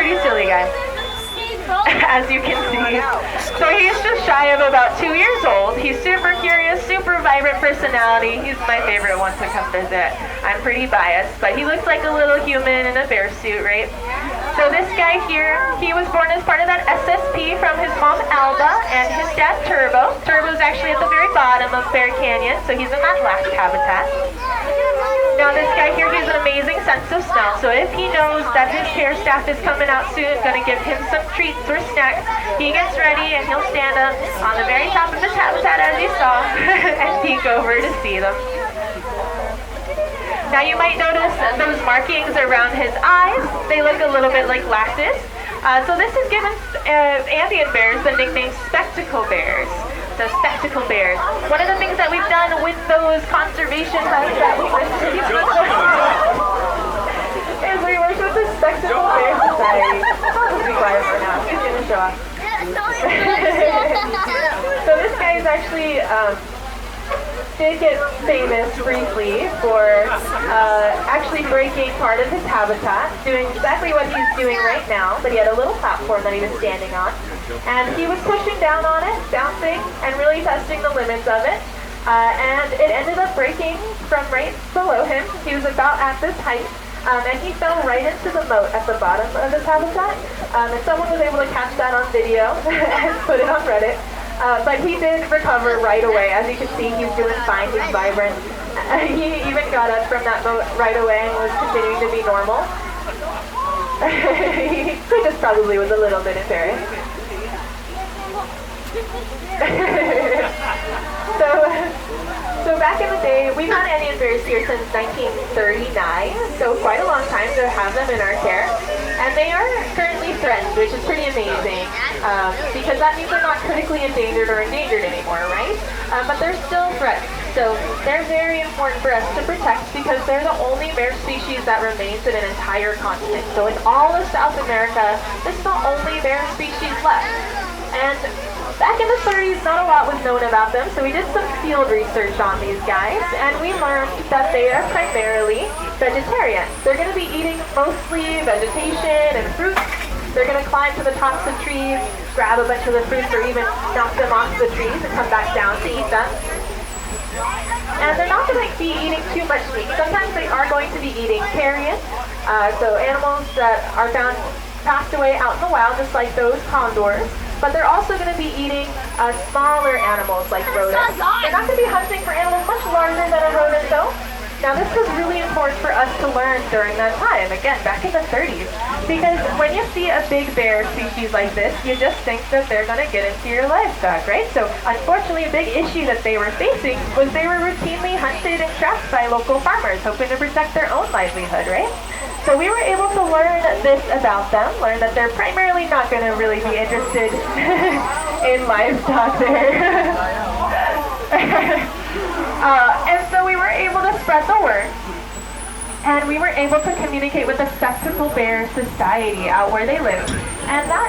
pretty silly guy, as you can see. So he's just shy of about 2 years old. He's super curious, super vibrant personality. He's my favorite one to come visit. I'm pretty biased, but he looks like a little human in a bear suit, right? So this guy here, he was born as part of that SSP from his mom Alba and his dad Turbo. Turbo's actually at the very bottom of Bear Canyon, so he's in that last habitat. Now this guy here, he has an amazing sense of smell, so if he knows that his care staff is coming out soon, going to give him some treats or snacks, he gets ready and he'll stand up on the very top of his habitat as you saw and peek over to see them. Now you might notice those markings around his eyes. They look a little bit like lashes. So this has given Andean bears the nickname spectacle bears. So spectacle bears. One of the things that we've done with those conservation huts that we went to is we worked with the Spectacle Bear Society. I'll be quiet for now. He's going to show off. So this guy is actually did get famous briefly for actually breaking part of his habitat, doing exactly what he's doing right now, but he had a little platform that he was standing on. And he was pushing down on it, bouncing, and really testing the limits of it. And it ended up breaking from right below him. He was about at this height, and he fell right into the moat at the bottom of his habitat. And someone was able to catch that on video and put it on Reddit. But he did recover right away. As you can see, he's doing fine, he's vibrant. He even got up from that moat right away and was continuing to be normal. He just probably was a little bit embarrassed. So back in the day, we've had Andean bears here since 1939, so quite a long time to have them in our care. And they are currently threatened, which is pretty amazing, because that means they're not critically endangered or endangered anymore, right? But they're still threatened. So they're very important for us to protect because they're the only bear species that remains in an entire continent. So in all of South America, this is the only bear species left. And back in the 30s, not a lot was known about them, so we did some field research on these guys, and we learned that they are primarily vegetarian. They're going to be eating mostly vegetation and fruits. They're going to climb to the tops of trees, grab a bunch of the fruits, or even knock them off the trees and come back down to eat them. And they're not going to be eating too much meat. Sometimes they are going to be eating carrion, so animals that are found passed away out in the wild, just like those condors. But they're also going to be eating smaller animals like rodents. They're not going to be hunting for animals much larger than a rodent though. Now this was really important for us to learn during that time, again, back in the 30s. Because when you see a big bear species like this, you just think that they're going to get into your livestock, right? So unfortunately a big issue that they were facing was they were routinely hunted and trapped by local farmers, hoping to protect their own livelihood, right? So we were able to learn this about them, learn that they're primarily not going to really be interested in livestock there. And so we were able to spread the word, and we were able to communicate with the Spectacle Bear Society out where they live. And that